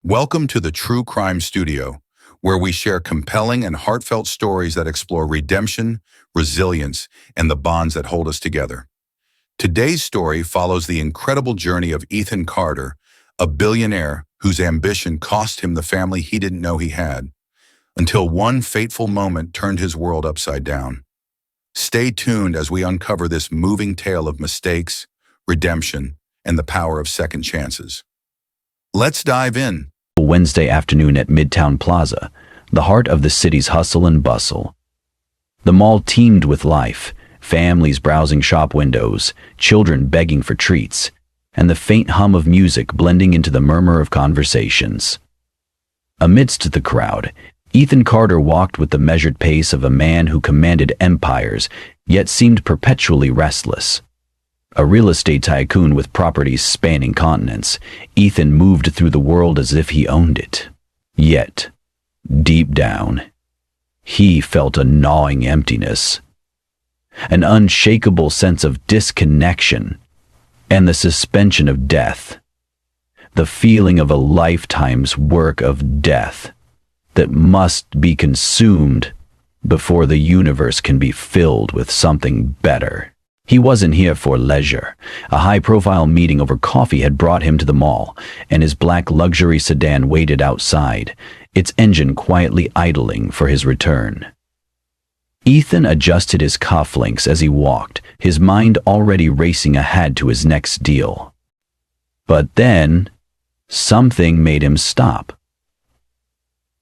Welcome to the True Crime Studio, where we share compelling and heartfelt stories that explore redemption, resilience, and the bonds that hold us together. Today's story follows the incredible journey of Ethan Carter, a billionaire whose ambition cost him the family he didn't know he had, until one fateful moment turned his world upside down. Stay tuned as we uncover this moving tale of mistakes, redemption, and the power of second chances. Let's dive in. Wednesday afternoon at Midtown Plaza, the heart of the city's hustle and bustle. The mall teemed with life, families browsing shop windows, children begging for treats, and the faint hum of music blending into the murmur of conversations. Amidst the crowd, Ethan Carter walked with the measured pace of a man who commanded empires, yet seemed perpetually restless. A real estate tycoon with properties spanning continents, Ethan moved through the world as if he owned it. Yet, deep down, he felt a gnawing emptiness, an unshakable sense of disconnection, and the suspension of death, the feeling of a lifetime's work of death that must be consumed before the universe can be filled with something better. He wasn't here for leisure. A high-profile meeting over coffee had brought him to the mall, and his black luxury sedan waited outside, its engine quietly idling for his return. Ethan adjusted his cufflinks as he walked, his mind already racing ahead to his next deal. But then, something made him stop.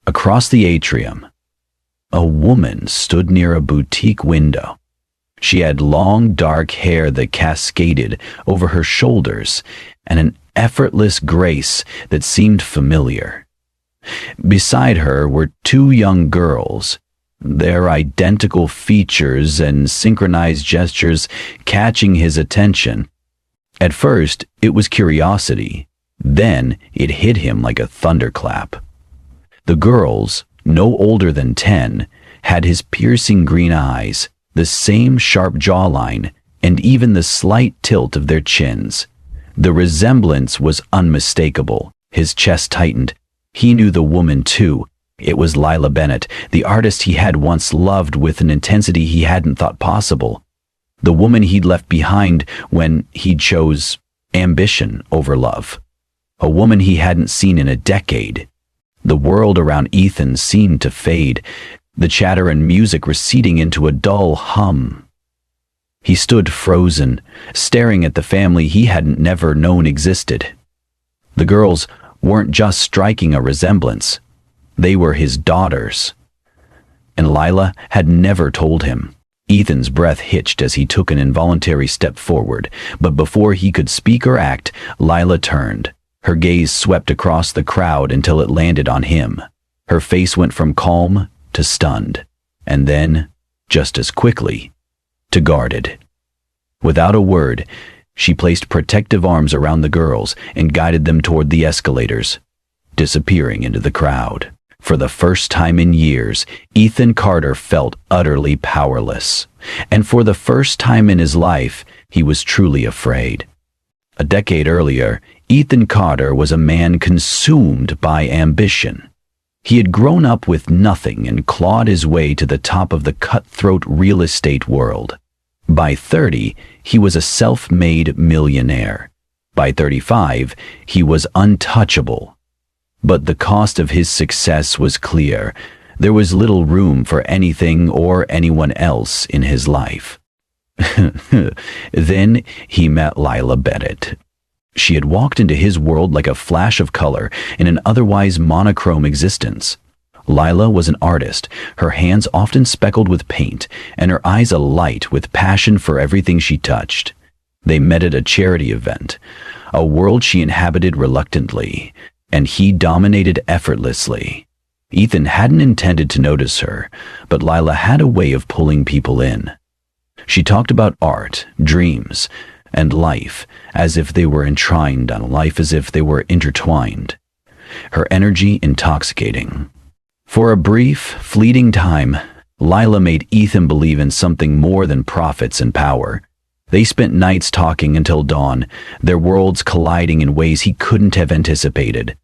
Across the atrium, a woman stood near a boutique window. She had long, dark hair that cascaded over her shoulders and an effortless grace that seemed familiar. Beside her were two young girls, their identical features and synchronized gestures catching his attention. At first, it was curiosity. Then, it hit him like a thunderclap. The girls, no older than 10, had his piercing green eyes, the same sharp jawline, and even the slight tilt of their chins. The resemblance was unmistakable. His chest tightened. He knew the woman too. It was Lyla Bennett, the artist he had once loved with an intensity he hadn't thought possible. The woman he'd left behind when he chose ambition over love. A woman he hadn't seen in a decade. The world around Ethan seemed to fade, the chatter and music receding into a dull hum. He stood frozen, staring at the family he hadn't never known existed. The girls weren't just striking a resemblance. They were his daughters. And Lyla had never told him. Ethan's breath hitched as he took an involuntary step forward, but before he could speak or act, Lyla turned. Her gaze swept across the crowd until it landed on him. Her face went from calm to stunned, and then, just as quickly, to guarded. Without a word, she placed protective arms around the girls and guided them toward the escalators, disappearing into the crowd. For the first time in years, Ethan Carter felt utterly powerless, and for the first time in his life, he was truly afraid. A decade earlier, Ethan Carter was a man consumed by ambition. He had grown up with nothing and clawed his way to the top of the cutthroat real estate world. By 30, he was a self-made millionaire. By 35, he was untouchable. But the cost of his success was clear. There was little room for anything or anyone else in his life. Then he met Lyla Bennett. She had walked into his world like a flash of color in an otherwise monochrome existence. Lyla was an artist, her hands often speckled with paint, and her eyes alight with passion for everything she touched. They met at a charity event, a world she inhabited reluctantly, and he dominated effortlessly. Ethan hadn't intended to notice her, but Lyla had a way of pulling people in. She talked about art, dreams, and life as if they were enshrined on life as if they were intertwined. Her energy intoxicating. For a brief, fleeting time, Lyla made Ethan believe in something more than profits and power. They spent nights talking until dawn, their worlds colliding in ways he couldn't have anticipated.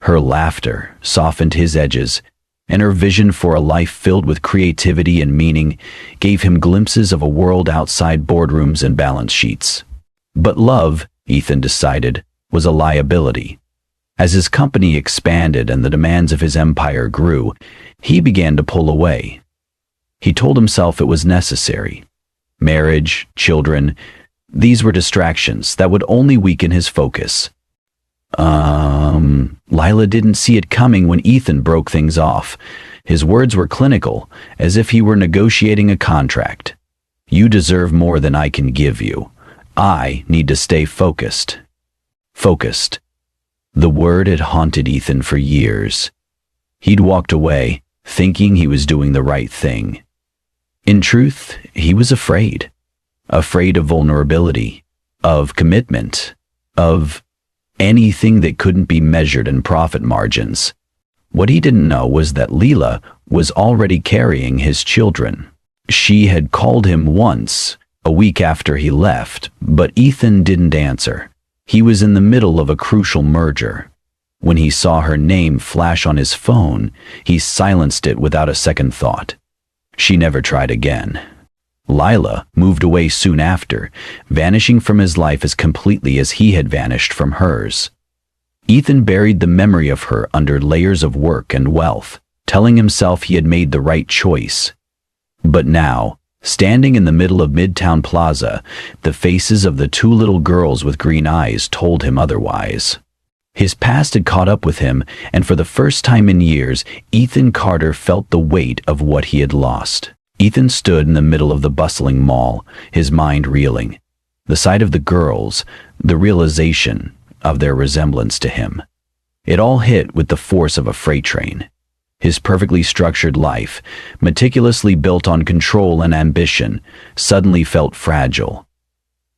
Her laughter softened his edges, and her vision for a life filled with creativity and meaning gave him glimpses of a world outside boardrooms and balance sheets. But love, Ethan decided, was a liability. As his company expanded and the demands of his empire grew, he began to pull away. He told himself it was necessary. Marriage, children, these were distractions that would only weaken his focus. Lyla didn't see it coming when Ethan broke things off. His words were clinical, as if he were negotiating a contract. You deserve more than I can give you. I need to stay focused. Focused. The word had haunted Ethan for years. He'd walked away, thinking he was doing the right thing. In truth, he was afraid. Afraid of vulnerability, of commitment, of anything that couldn't be measured in profit margins. What he didn't know was that Lyla was already carrying his children. She had called him once, a week after he left, but Ethan didn't answer. He was in the middle of a crucial merger. When he saw her name flash on his phone, he silenced it without a second thought. She never tried again. Lyla moved away soon after, vanishing from his life as completely as he had vanished from hers. Ethan buried the memory of her under layers of work and wealth, telling himself he had made the right choice. But now, standing in the middle of Midtown Plaza, the faces of the two little girls with green eyes told him otherwise. His past had caught up with him, and for the first time in years, Ethan Carter felt the weight of what he had lost. Ethan stood in the middle of the bustling mall, his mind reeling. The sight of the girls, the realization of their resemblance to him. It all hit with the force of a freight train. His perfectly structured life, meticulously built on control and ambition, suddenly felt fragile.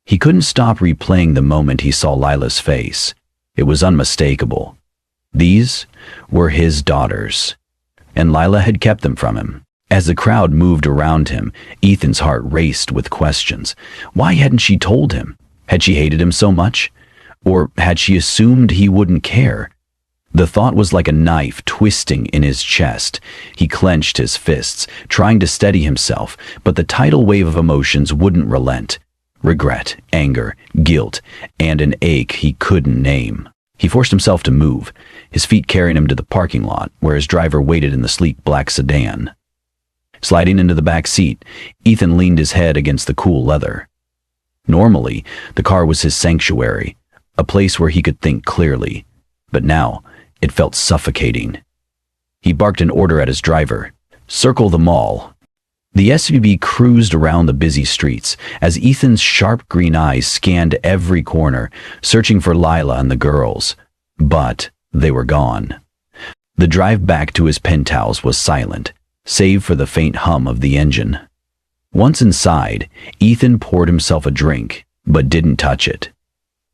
He couldn't stop replaying the moment he saw Lyla's face. It was unmistakable. These were his daughters, and Lyla had kept them from him. As the crowd moved around him, Ethan's heart raced with questions. Why hadn't she told him? Had she hated him so much? Or had she assumed he wouldn't care? The thought was like a knife twisting in his chest. He clenched his fists, trying to steady himself, but the tidal wave of emotions wouldn't relent. Regret, anger, guilt, and an ache he couldn't name. He forced himself to move, his feet carrying him to the parking lot, where his driver waited in the sleek black sedan. Sliding into the back seat, Ethan leaned his head against the cool leather. Normally, the car was his sanctuary, a place where he could think clearly, but now it felt suffocating. He barked an order at his driver, "Circle the mall." The SUV cruised around the busy streets as Ethan's sharp green eyes scanned every corner, searching for Lyla and the girls. But they were gone. The drive back to his penthouse was silent, save for the faint hum of the engine. Once inside, Ethan poured himself a drink, but didn't touch it.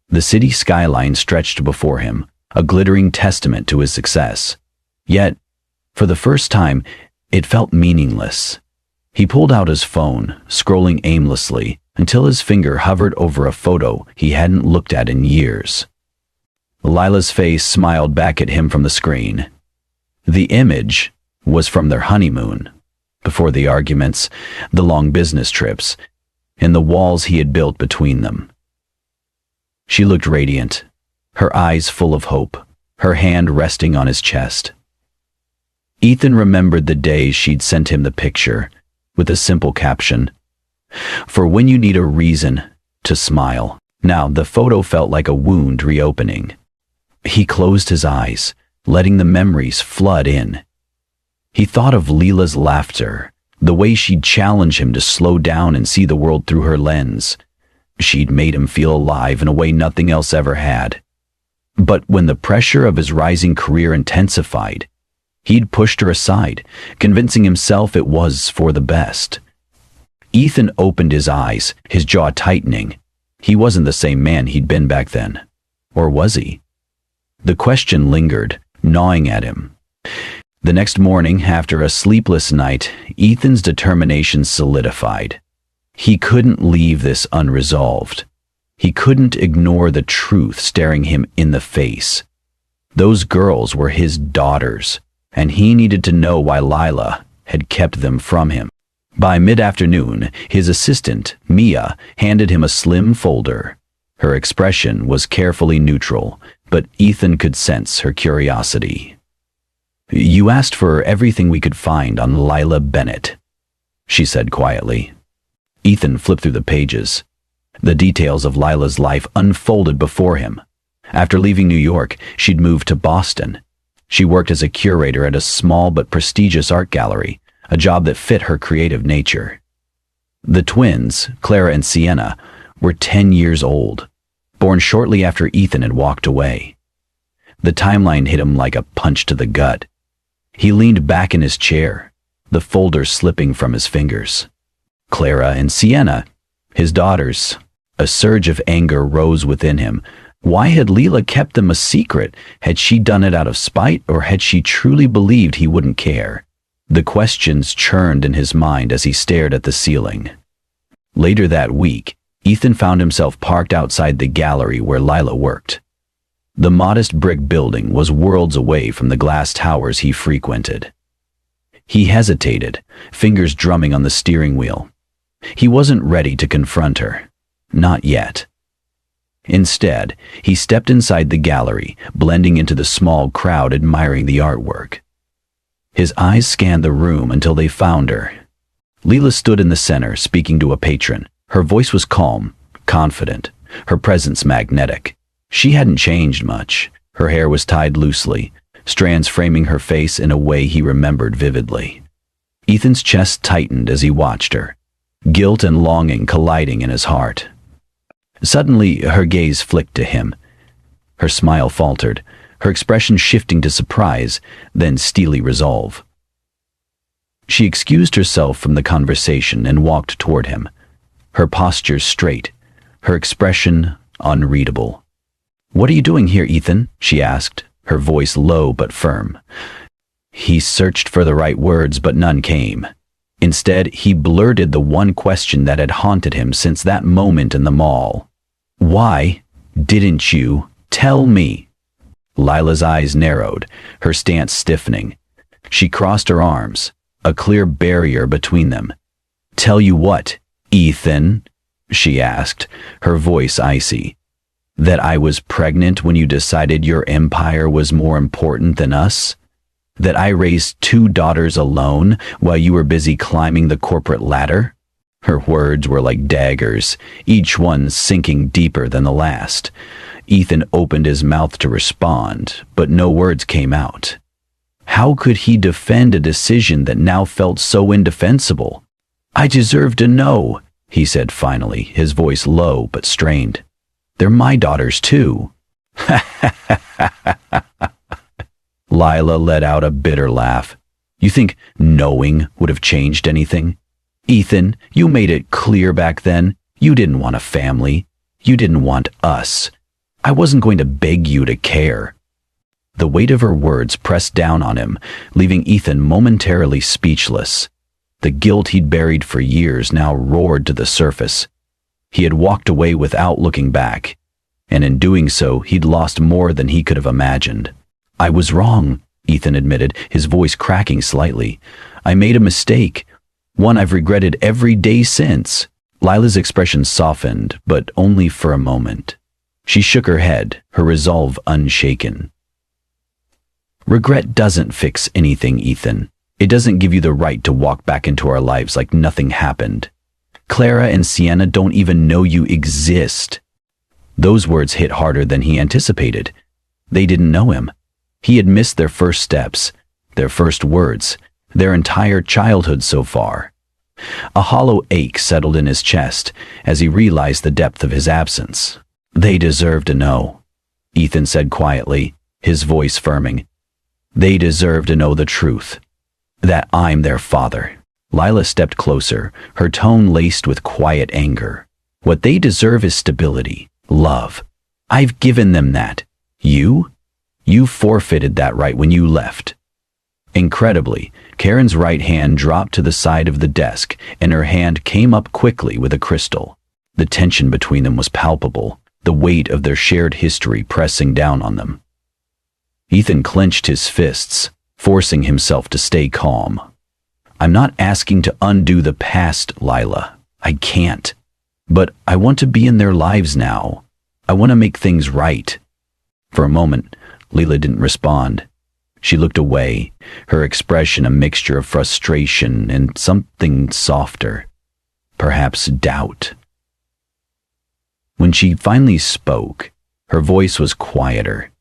The city skyline stretched before him, a glittering testament to his success. Yet, for the first time, it felt meaningless. He pulled out his phone, scrolling aimlessly, until his finger hovered over a photo he hadn't looked at in years. Lyla's face smiled back at him from the screen. The image was from their honeymoon, before the arguments, the long business trips, and the walls he had built between them. She looked radiant, her eyes full of hope, her hand resting on his chest. Ethan remembered the days she'd sent him the picture, with a simple caption, "For when you need a reason to smile." Now the photo felt like a wound reopening. He closed his eyes, letting the memories flood in. He thought of Lyla's laughter, the way she'd challenge him to slow down and see the world through her lens. She'd made him feel alive in a way nothing else ever had. But when the pressure of his rising career intensified, he'd pushed her aside, convincing himself it was for the best. Ethan opened his eyes, his jaw tightening. He wasn't the same man he'd been back then. Or was he? The question lingered, gnawing at him. The next morning, after a sleepless night, Ethan's determination solidified. He couldn't leave this unresolved. He couldn't ignore the truth staring him in the face. Those girls were his daughters, and he needed to know why Lyla had kept them from him. By mid-afternoon, his assistant, Mia, handed him a slim folder. Her expression was carefully neutral, but Ethan could sense her curiosity. "You asked for everything we could find on Lyla Bennett," she said quietly. Ethan flipped through the pages. The details of Lila's life unfolded before him. After leaving New York, she'd moved to Boston. She worked as a curator at a small but prestigious art gallery, a job that fit her creative nature. The twins, Clara and Sienna, were 10 years old, born shortly after Ethan had walked away. The timeline hit him like a punch to the gut. He leaned back in his chair, the folder slipping from his fingers. Clara and Sienna, his daughters. A surge of anger rose within him. Why had Lyla kept them a secret? Had she done it out of spite, or had she truly believed he wouldn't care? The questions churned in his mind as he stared at the ceiling. Later that week, Ethan found himself parked outside the gallery where Lyla worked. The modest brick building was worlds away from the glass towers he frequented. He hesitated, fingers drumming on the steering wheel. He wasn't ready to confront her. Not yet. Instead, he stepped inside the gallery, blending into the small crowd admiring the artwork. His eyes scanned the room until they found her. Lyla stood in the center, speaking to a patron. Her voice was calm, confident, her presence magnetic. She hadn't changed much. Her hair was tied loosely, strands framing her face in a way he remembered vividly. Ethan's chest tightened as he watched her, guilt and longing colliding in his heart. Suddenly, her gaze flicked to him. Her smile faltered, her expression shifting to surprise, then steely resolve. She excused herself from the conversation and walked toward him, her posture straight, her expression unreadable. "What are you doing here, Ethan?" she asked, her voice low but firm. He searched for the right words, but none came. Instead, he blurted the one question that had haunted him since that moment in the mall. "Why didn't you tell me?" Lila's eyes narrowed, her stance stiffening. She crossed her arms, a clear barrier between them. "Tell you what, Ethan?" she asked, her voice icy. "That I was pregnant when you decided your empire was more important than us? That I raised 2 daughters alone while you were busy climbing the corporate ladder?" Her words were like daggers, each one sinking deeper than the last. Ethan opened his mouth to respond, but no words came out. How could he defend a decision that now felt so indefensible? "I deserve to know," he said finally, his voice low but strained. "They're my daughters too." Lyla let out a bitter laugh. "You think knowing would have changed anything? Ethan, you made it clear back then. You didn't want a family. You didn't want us. I wasn't going to beg you to care." The weight of her words pressed down on him, leaving Ethan momentarily speechless. The guilt he'd buried for years now roared to the surface. He had walked away without looking back, and in doing so, he'd lost more than he could have imagined. "I was wrong," Ethan admitted, his voice cracking slightly. "I made a mistake, one I've regretted every day since." Lila's expression softened, but only for a moment. She shook her head, her resolve unshaken. "Regret doesn't fix anything, Ethan. It doesn't give you the right to walk back into our lives like nothing happened. Clara and Sienna don't even know you exist." Those words hit harder than he anticipated. They didn't know him. He had missed their first steps, their first words, their entire childhood so far. A hollow ache settled in his chest as he realized the depth of his absence. "They deserve to know," Ethan said quietly, his voice firming. "They deserve to know the truth. That I'm their father." Lyla stepped closer, her tone laced with quiet anger. "What they deserve is stability, love. I've given them that. You forfeited that right when you left." Incredibly, Karen's right hand dropped to the side of the desk, and her hand came up quickly with a crystal. The tension between them was palpable, the weight of their shared history pressing down on them. Ethan clenched his fists, forcing himself to stay calm. I'm not asking to undo the past, Lyla. I can't. But I want to be in their lives now. I want to make things right. For a moment, Lyla didn't respond. She looked away, her expression a mixture of frustration and something softer, perhaps doubt. When she finally spoke, her voice was quieter.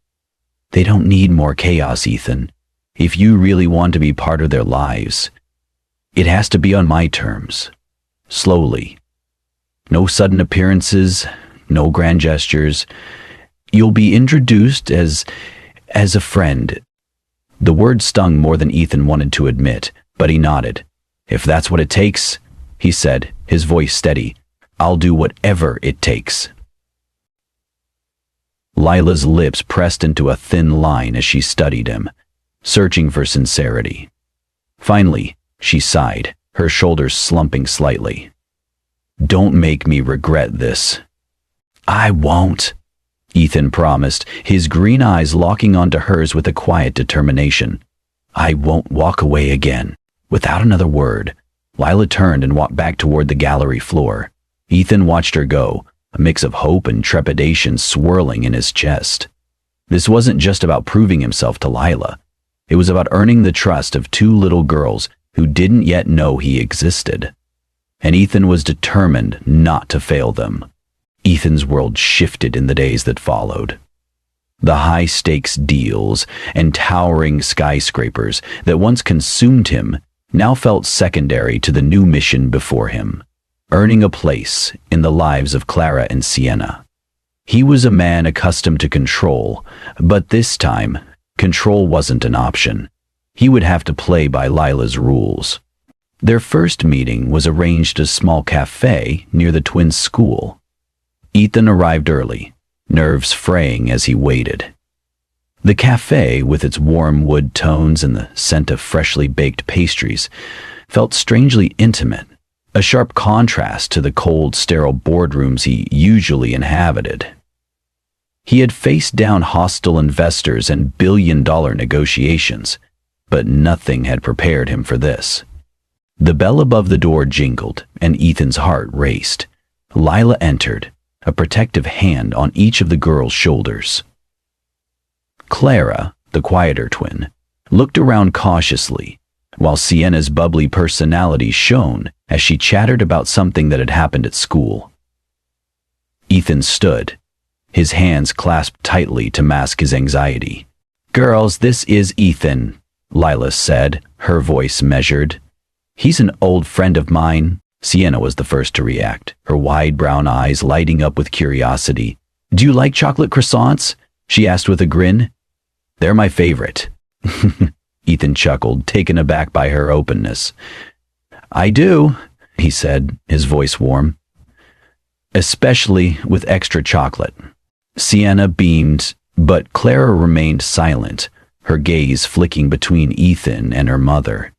They don't need more chaos, Ethan. If you really want to be part of their lives, it has to be on my terms. Slowly. No sudden appearances, no grand gestures. You'll be introduced as a friend. The word stung more than Ethan wanted to admit, but he nodded. If that's what it takes, he said, his voice steady, I'll do whatever it takes. Lila's lips pressed into a thin line as she studied him, searching for sincerity. Finally, she sighed, her shoulders slumping slightly. Don't make me regret this. I won't, Ethan promised, his green eyes locking onto hers with a quiet determination. I won't walk away again. Without another word, Lyla turned and walked back toward the gallery floor. Ethan watched her go, a mix of hope and trepidation swirling in his chest. This wasn't just about proving himself to Lyla. It was about earning the trust of two little girls who didn't yet know he existed. And Ethan was determined not to fail them. Ethan's world shifted in the days that followed. The high-stakes deals and towering skyscrapers that once consumed him now felt secondary to the new mission before him, earning a place in the lives of Clara and Sienna. He was a man accustomed to control, but this time, control wasn't an option. He would have to play by Lila's rules. Their first meeting was arranged at a small cafe near the twins' school. Ethan arrived early, nerves fraying as he waited. The cafe, with its warm wood tones and the scent of freshly baked pastries, felt strangely intimate, a sharp contrast to the cold, sterile boardrooms he usually inhabited. He had faced down hostile investors and billion-dollar negotiations, but nothing had prepared him for this. The bell above the door jingled, and Ethan's heart raced. Lyla entered, a protective hand on each of the girls' shoulders. Clara, the quieter twin, looked around cautiously, while Sienna's bubbly personality shone as she chattered about something that had happened at school. Ethan stood, his hands clasped tightly to mask his anxiety. "Girls, this is Ethan," Lyla said, her voice measured. "He's an old friend of mine." Sienna was the first to react, her wide brown eyes lighting up with curiosity. "Do you like chocolate croissants?" she asked with a grin. "They're my favorite." Ethan chuckled, taken aback by her openness. "I do," he said, his voice warm. "Especially with extra chocolate." Sienna beamed, but Clara remained silent, her gaze flicking between Ethan and her mother.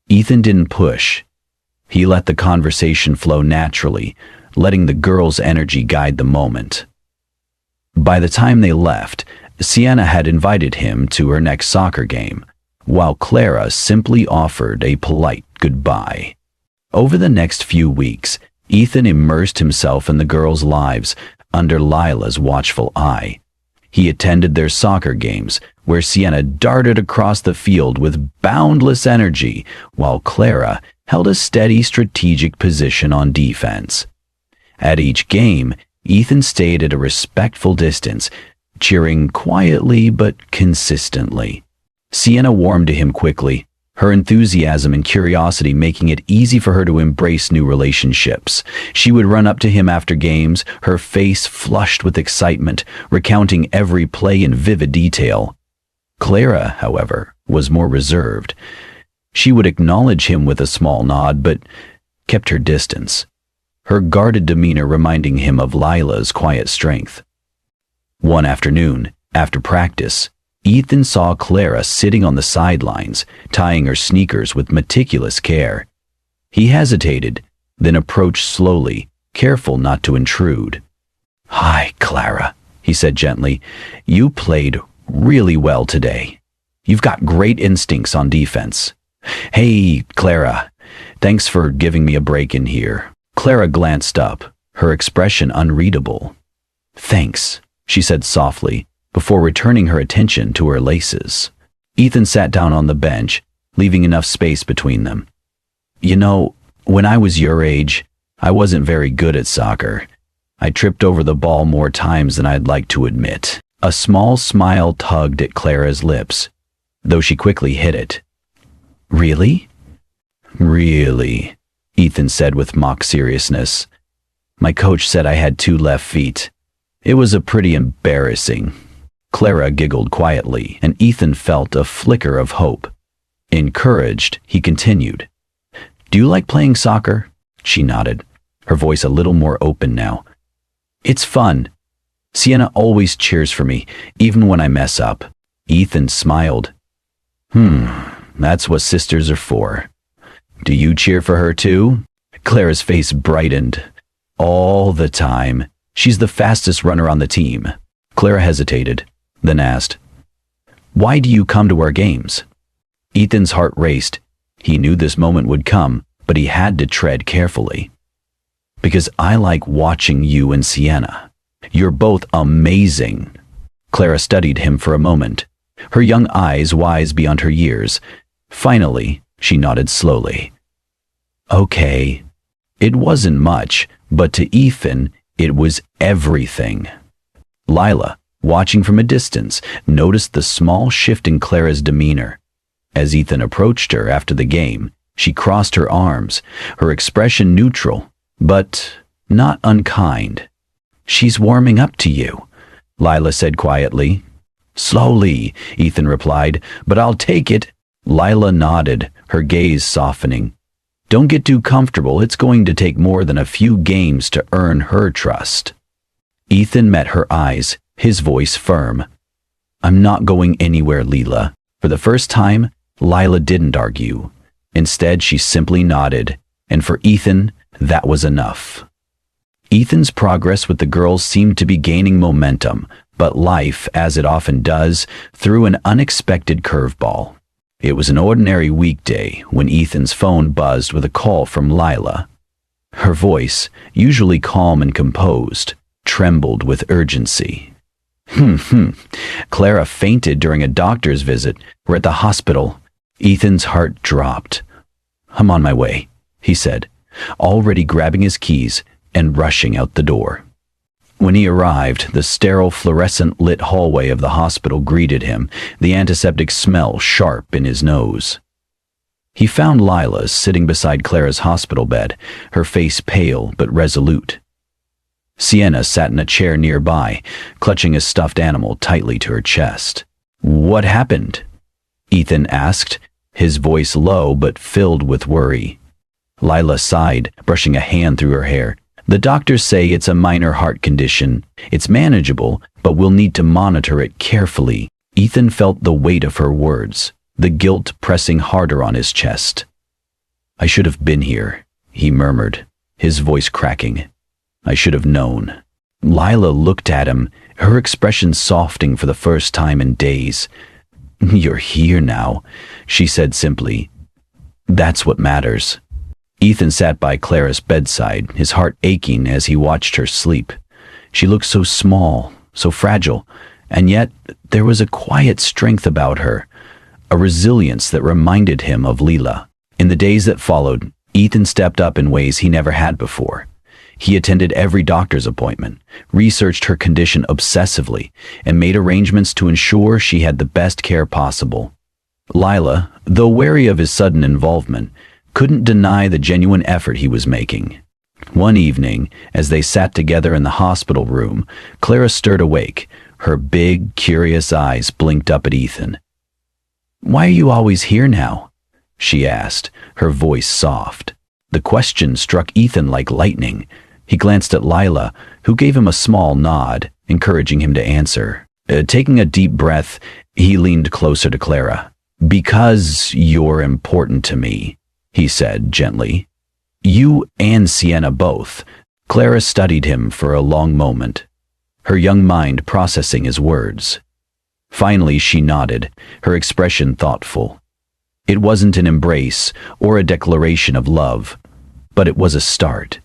Ethan didn't push. He let the conversation flow naturally, letting the girls' energy guide the moment. By the time they left, Sienna had invited him to her next soccer game, while Clara simply offered a polite goodbye. Over the next few weeks, Ethan immersed himself in the girls' lives under Lila's watchful eye. He attended their soccer games, where Sienna darted across the field with boundless energy, while Clara held a steady strategic position on defense. At each game, Ethan stayed at a respectful distance, cheering quietly but consistently. Sienna warmed to him quickly, her enthusiasm and curiosity making it easy for her to embrace new relationships. She would run up to him after games, her face flushed with excitement, recounting every play in vivid detail. Clara, however, was more reserved. She would acknowledge him with a small nod, but kept her distance, her guarded demeanor reminding him of Lila's quiet strength. One afternoon, after practice, Ethan saw Clara sitting on the sidelines, tying her sneakers with meticulous care. He hesitated, then approached slowly, careful not to intrude. "Hi, Clara," he said gently. "You played really well today. You've got great instincts on defense. Hey, Clara. Thanks for giving me a break in here. Clara glanced up, her expression unreadable. Thanks, she said softly, before returning her attention to her laces. Ethan sat down on the bench, leaving enough space between them. You know, when I was your age, I wasn't very good at soccer. I tripped over the ball more times than I'd like to admit. A small smile tugged at Clara's lips, though she quickly hid it. Really? Really, Ethan said with mock seriousness. My coach said I had 2 left feet. It was a pretty embarrassing. Clara giggled quietly, and Ethan felt a flicker of hope. Encouraged, he continued. Do you like playing soccer? She nodded, her voice a little more open now. It's fun. Sienna always cheers for me, even when I mess up. Ethan smiled. That's what sisters are for. Do you cheer for her too? Clara's face brightened. All the time. She's the fastest runner on the team. Clara hesitated, then asked, Why do you come to our games? Ethan's heart raced. He knew this moment would come, but he had to tread carefully. Because I like watching you and Sienna. You're both amazing. Clara studied him for a moment, her young eyes wise beyond her years. Finally, she nodded slowly. Okay. It wasn't much, but to Ethan, it was everything. Lyla, watching from a distance, noticed the small shift in Clara's demeanor. As Ethan approached her after the game, she crossed her arms, her expression neutral, but not unkind. She's warming up to you, Lyla said quietly. Slowly, Ethan replied, but I'll take it. Lyla nodded, her gaze softening. Don't get too comfortable. It's going to take more than a few games to earn her trust. Ethan met her eyes, his voice firm. I'm not going anywhere, Lyla. For the first time, Lyla didn't argue. Instead, she simply nodded, and for Ethan, that was enough. Ethan's progress with the girls seemed to be gaining momentum, but life, as it often does, threw an unexpected curveball. It was an ordinary weekday when Ethan's phone buzzed with a call from Lyla. Her voice, usually calm and composed, trembled with urgency. Clara fainted during a doctor's visit. We're at the hospital. Ethan's heart dropped. I'm on my way, he said, already grabbing his keys and rushing out the door. When he arrived, the sterile fluorescent-lit hallway of the hospital greeted him, the antiseptic smell sharp in his nose. He found Lyla sitting beside Clara's hospital bed, her face pale but resolute. Sienna sat in a chair nearby, clutching a stuffed animal tightly to her chest. What happened? Ethan asked, his voice low but filled with worry. Lyla sighed, brushing a hand through her hair. The doctors say it's a minor heart condition. It's manageable, but we'll need to monitor it carefully. Ethan felt the weight of her words, the guilt pressing harder on his chest. I should have been here, he murmured, his voice cracking. I should have known. Lyla looked at him, her expression softening for the first time in days. You're here now, she said simply. That's what matters. Ethan sat by Clara's bedside, his heart aching as he watched her sleep. She looked so small, so fragile, and yet there was a quiet strength about her, a resilience that reminded him of Lyla. In the days that followed, Ethan stepped up in ways he never had before. He attended every doctor's appointment, researched her condition obsessively, and made arrangements to ensure she had the best care possible. Lyla, though wary of his sudden involvement, couldn't deny the genuine effort he was making. One evening, as they sat together in the hospital room, Clara stirred awake. Her big, curious eyes blinked up at Ethan. Why are you always here now? She asked, her voice soft. The question struck Ethan like lightning. He glanced at Lyla, who gave him a small nod, encouraging him to answer. Taking a deep breath, he leaned closer to Clara. Because you're important to me, he said gently. You and Sienna both. Clara studied him for a long moment, her young mind processing his words. Finally, she nodded, her expression thoughtful. It wasn't an embrace or a declaration of love, but it was a start.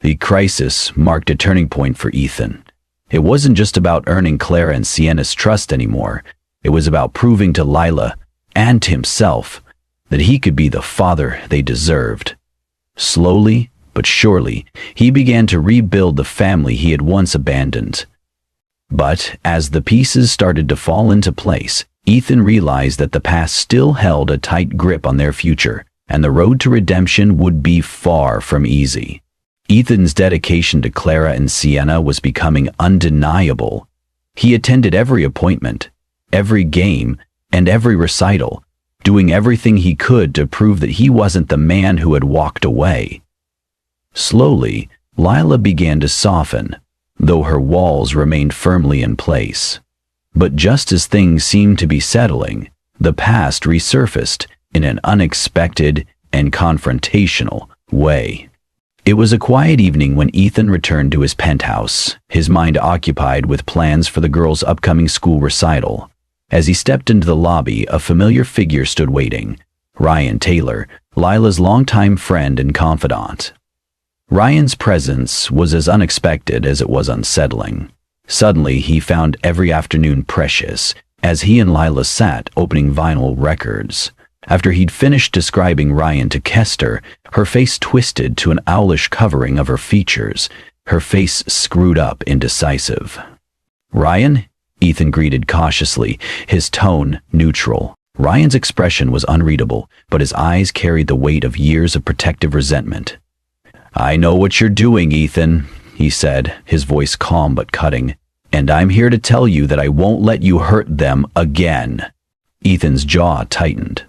The crisis marked a turning point for Ethan. It wasn't just about earning Clara and Sienna's trust anymore. It was about proving to Lyla and himself that he could be the father they deserved. Slowly but surely, he began to rebuild the family he had once abandoned. But as the pieces started to fall into place, Ethan realized that the past still held a tight grip on their future, and the road to redemption would be far from easy. Ethan's dedication to Clara and Sienna was becoming undeniable. He attended every appointment, every game, and every recital, doing everything he could to prove that he wasn't the man who had walked away. Slowly, Lyla began to soften, though her walls remained firmly in place. But just as things seemed to be settling, the past resurfaced in an unexpected and confrontational way. It was a quiet evening when Ethan returned to his penthouse, his mind occupied with plans for the girls' upcoming school recital. As he stepped into the lobby, a familiar figure stood waiting, Ryan Taylor, Lila's longtime friend and confidant. Ryan's presence was as unexpected as it was unsettling. Suddenly, he found every afternoon precious, as he and Lyla sat opening vinyl records. After he'd finished describing Ryan to Kester, her face twisted to an owlish covering of her features, her face screwed up indecisive. "Ryan?" Ethan greeted cautiously, his tone neutral. Ryan's expression was unreadable, but his eyes carried the weight of years of protective resentment. "I know what you're doing, Ethan," he said, his voice calm but cutting, "and I'm here to tell you that I won't let you hurt them again." Ethan's jaw tightened.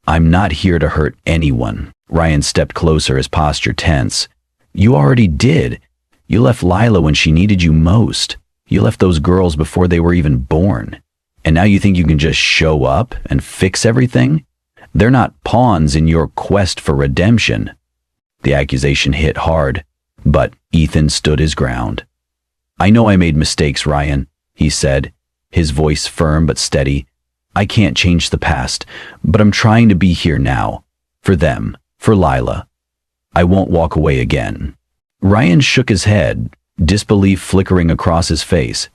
"I'm not here to hurt anyone." Ryan stepped closer, his posture tense. "You already did. You left Lyla when she needed you most. You left those girls before they were even born. And now you think you can just show up and fix everything? They're not pawns in your quest for redemption." The accusation hit hard, but Ethan stood his ground. "I know I made mistakes, Ryan," he said, his voice firm but steady. "I can't change the past, but I'm trying to be here now. For them, for Lyla. I won't walk away again." Ryan shook his head, disbelief flickering across his face.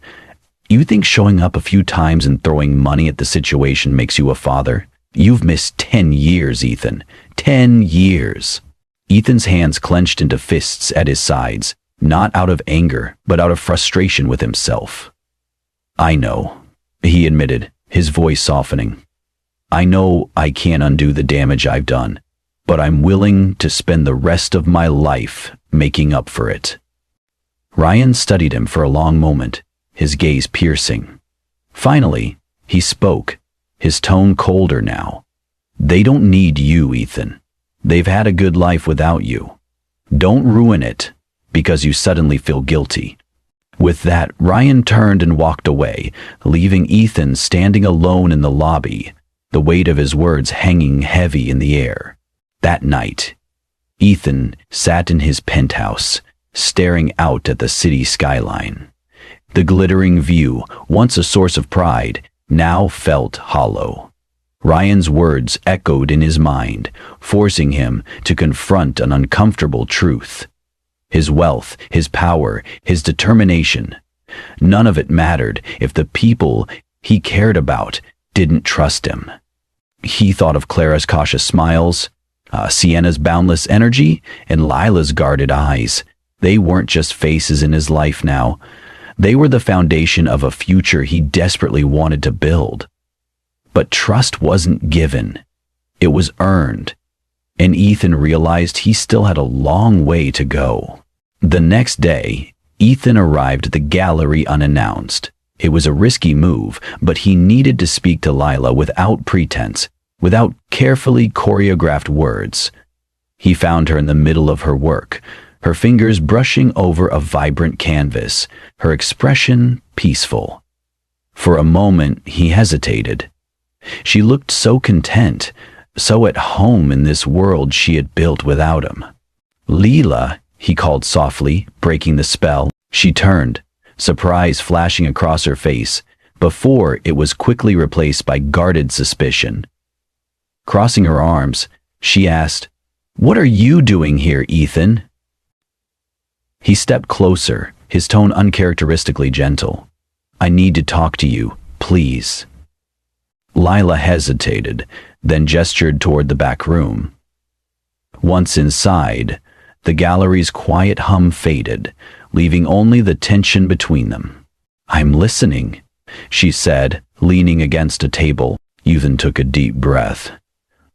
"You think showing up a few times and throwing money at the situation makes you a father? You've missed 10 years, Ethan. 10 years. Ethan's hands clenched into fists at his sides, not out of anger, but out of frustration with himself. "I know," he admitted, his voice softening. "I know I can't undo the damage I've done, but I'm willing to spend the rest of my life making up for it." Ryan studied him for a long moment, his gaze piercing. Finally, he spoke, his tone colder now. "They don't need you, Ethan. They've had a good life without you. Don't ruin it because you suddenly feel guilty." With that, Ryan turned and walked away, leaving Ethan standing alone in the lobby, the weight of his words hanging heavy in the air. That night, Ethan sat in his penthouse, staring out at the city skyline. The glittering view, once a source of pride, now felt hollow. Ryan's words echoed in his mind, forcing him to confront an uncomfortable truth. His wealth, his power, his determination. None of it mattered if the people he cared about didn't trust him. He thought of Clara's cautious smiles, Sienna's boundless energy, and Lila's guarded eyes. They weren't just faces in his life now. They were the foundation of a future he desperately wanted to build. But trust wasn't given. It was earned. And Ethan realized he still had a long way to go. The next day, Ethan arrived at the gallery unannounced. It was a risky move, but he needed to speak to Lyla without pretense, without carefully choreographed words. He found her in the middle of her work, her fingers brushing over a vibrant canvas, her expression peaceful. For a moment, he hesitated. She looked so content, so at home in this world she had built without him. "Lyla," he called softly, breaking the spell. She turned, surprise flashing across her face, before it was quickly replaced by guarded suspicion. Crossing her arms, she asked, "What are you doing here, Ethan?" He stepped closer, his tone uncharacteristically gentle. "I need to talk to you, please." Lyla hesitated, then gestured toward the back room. Once inside, the gallery's quiet hum faded, leaving only the tension between them. "I'm listening," she said, leaning against a table. Ethan took a deep breath.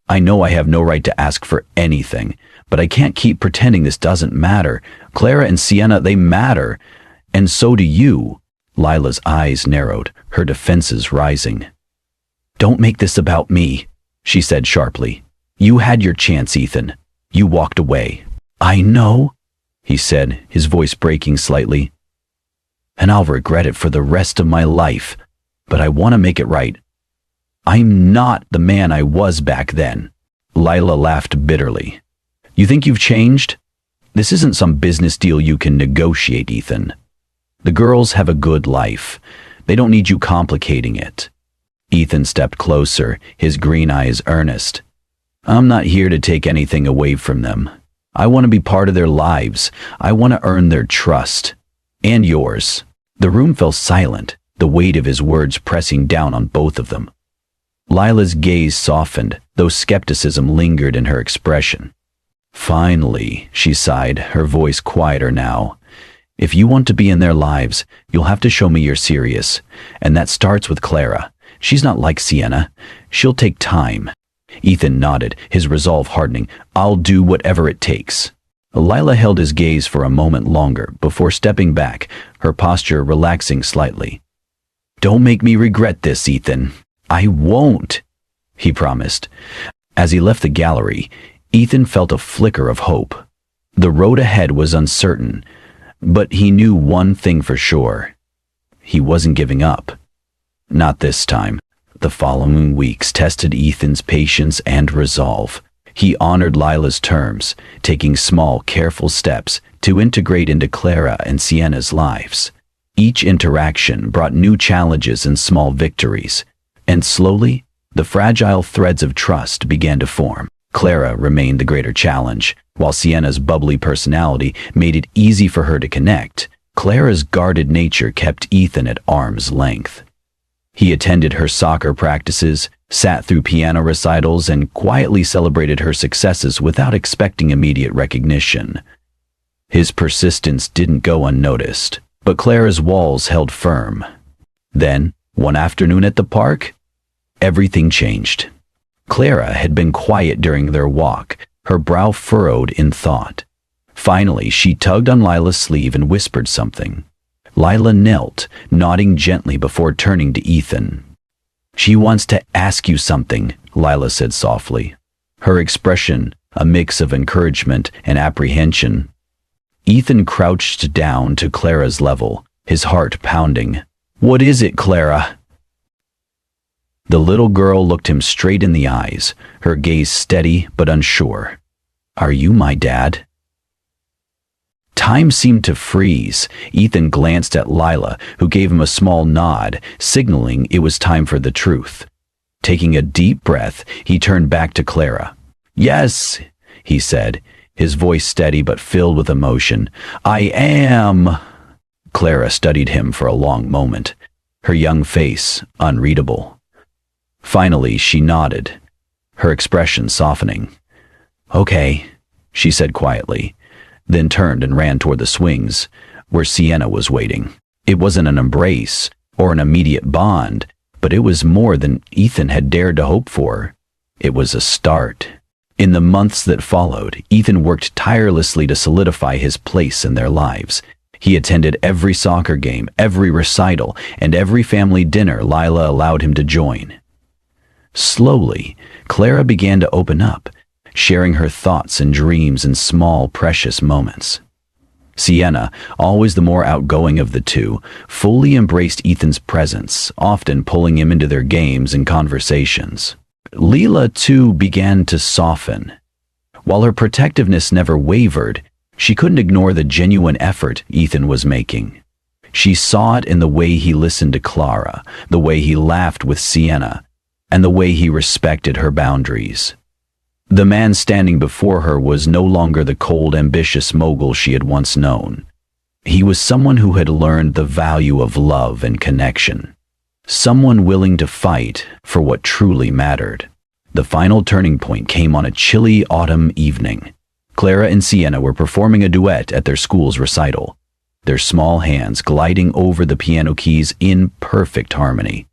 "I know I have no right to ask for anything, but I can't keep pretending this doesn't matter. Clara and Sienna, they matter. And so do you." Lila's eyes narrowed, her defenses rising. "Don't make this about me," she said sharply. "You had your chance, Ethan. You walked away." "I know," he said, his voice breaking slightly. "And I'll regret it for the rest of my life, but I want to make it right. I'm not the man I was back then." Lyla laughed bitterly. "You think you've changed? This isn't some business deal you can negotiate, Ethan. The girls have a good life. They don't need you complicating it." Ethan stepped closer, his green eyes earnest. "I'm not here to take anything away from them. I want to be part of their lives. I want to earn their trust. And yours." The room fell silent, the weight of his words pressing down on both of them. Lila's gaze softened, though skepticism lingered in her expression. "Finally," she sighed, her voice quieter now. "If you want to be in their lives, you'll have to show me you're serious. And that starts with Clara. She's not like Sienna. She'll take time." Ethan nodded, his resolve hardening. "I'll do whatever it takes." Lyla held his gaze for a moment longer before stepping back, her posture relaxing slightly. "Don't make me regret this, Ethan." "I won't," he promised. As he left the gallery, Ethan felt a flicker of hope. The road ahead was uncertain, but he knew one thing for sure. He wasn't giving up. Not this time. The following weeks tested Ethan's patience and resolve. He honored Lila's terms, taking small, careful steps to integrate into Clara and Sienna's lives. Each interaction brought new challenges and small victories, and slowly, the fragile threads of trust began to form. Clara remained the greater challenge, while Sienna's bubbly personality made it easy for her to connect. Clara's guarded nature kept Ethan at arm's length. He attended her soccer practices, sat through piano recitals, and quietly celebrated her successes without expecting immediate recognition. His persistence didn't go unnoticed, but Clara's walls held firm. Then, one afternoon at the park, everything changed. Clara had been quiet during their walk, her brow furrowed in thought. Finally, she tugged on Lila's sleeve and whispered something. Lyla knelt, nodding gently before turning to Ethan. "She wants to ask you something," Lyla said softly, her expression a mix of encouragement and apprehension. Ethan crouched down to Clara's level, his heart pounding. "What is it, Clara?" The little girl looked him straight in the eyes, her gaze steady but unsure. "Are you my dad?" Time seemed to freeze. Ethan glanced at Lyla, who gave him a small nod, signaling it was time for the truth. Taking a deep breath, he turned back to Clara. "Yes," he said, his voice steady but filled with emotion. "I am." Clara studied him for a long moment, her young face unreadable. Finally, she nodded, her expression softening. "Okay," she said quietly, then turned and ran toward the swings, where Sienna was waiting. It wasn't an embrace or an immediate bond, but it was more than Ethan had dared to hope for. It was a start. In the months that followed, Ethan worked tirelessly to solidify his place in their lives. He attended every soccer game, every recital, and every family dinner Lyla allowed him to join. Slowly, Clara began to open up, sharing her thoughts and dreams in small, precious moments. Sienna, always the more outgoing of the two, fully embraced Ethan's presence, often pulling him into their games and conversations. Lyla, too, began to soften. While her protectiveness never wavered, she couldn't ignore the genuine effort Ethan was making. She saw it in the way he listened to Clara, the way he laughed with Sienna, and the way he respected her boundaries. The man standing before her was no longer the cold, ambitious mogul she had once known. He was someone who had learned the value of love and connection. Someone willing to fight for what truly mattered. The final turning point came on a chilly autumn evening. Clara and Sienna were performing a duet at their school's recital, their small hands gliding over the piano keys in perfect harmony.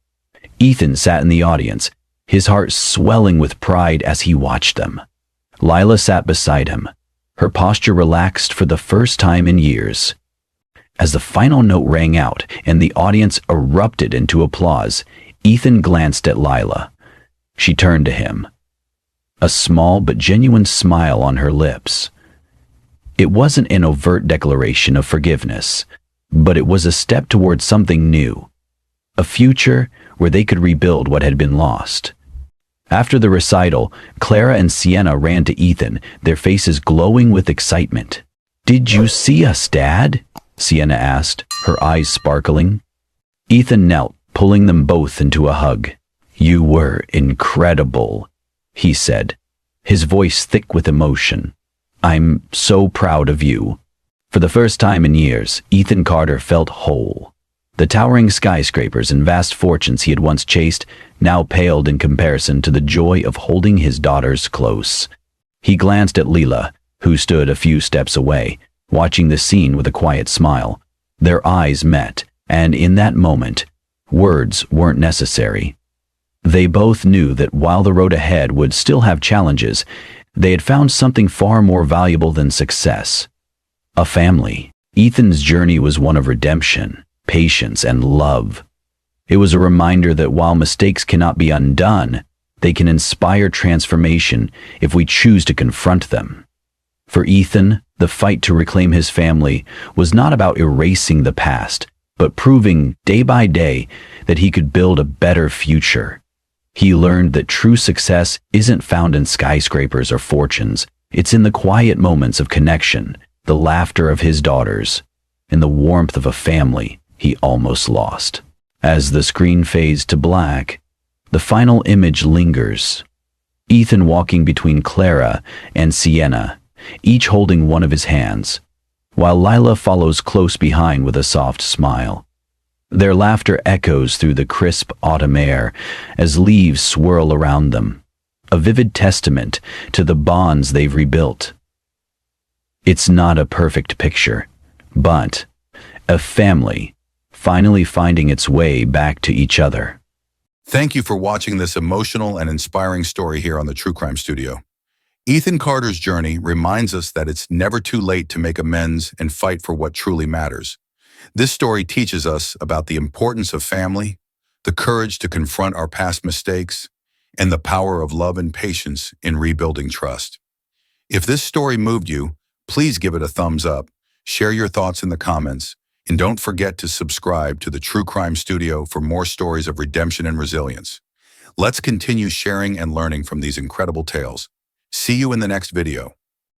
Ethan sat in the audience, his heart swelling with pride as he watched them. Lyla sat beside him, her posture relaxed for the first time in years. As the final note rang out and the audience erupted into applause, Ethan glanced at Lyla. She turned to him, a small but genuine smile on her lips. It wasn't an overt declaration of forgiveness, but it was a step towards something new, a future where they could rebuild what had been lost. After the recital, Clara and Sienna ran to Ethan, their faces glowing with excitement. "Did you see us, Dad?" Sienna asked, her eyes sparkling. Ethan knelt, pulling them both into a hug. "You were incredible," he said, his voice thick with emotion. "I'm so proud of you." For the first time in years, Ethan Carter felt whole. The towering skyscrapers and vast fortunes he had once chased now paled in comparison to the joy of holding his daughters close. He glanced at Lyla, who stood a few steps away, watching the scene with a quiet smile. Their eyes met, and in that moment, words weren't necessary. They both knew that while the road ahead would still have challenges, they had found something far more valuable than success: a family. Ethan's journey was one of redemption, patience, and love. It was a reminder that while mistakes cannot be undone, they can inspire transformation if we choose to confront them. For Ethan, the fight to reclaim his family was not about erasing the past, but proving day by day that he could build a better future. He learned that true success isn't found in skyscrapers or fortunes. It's in the quiet moments of connection, the laughter of his daughters, and the warmth of a family he almost lost. As the screen fades to black, the final image lingers. Ethan walking between Clara and Sienna, each holding one of his hands, while Lyla follows close behind with a soft smile. Their laughter echoes through the crisp autumn air as leaves swirl around them, a vivid testament to the bonds they've rebuilt. It's not a perfect picture, but a family finally finding its way back to each other. Thank you for watching this emotional and inspiring story here on the True Crime Studio. Ethan Carter's journey reminds us that it's never too late to make amends and fight for what truly matters. This story teaches us about the importance of family, the courage to confront our past mistakes, and the power of love and patience in rebuilding trust. If this story moved you, please give it a thumbs up, share your thoughts in the comments, and don't forget to subscribe to the True Crime Studio for more stories of redemption and resilience. Let's continue sharing and learning from these incredible tales. See you in the next video.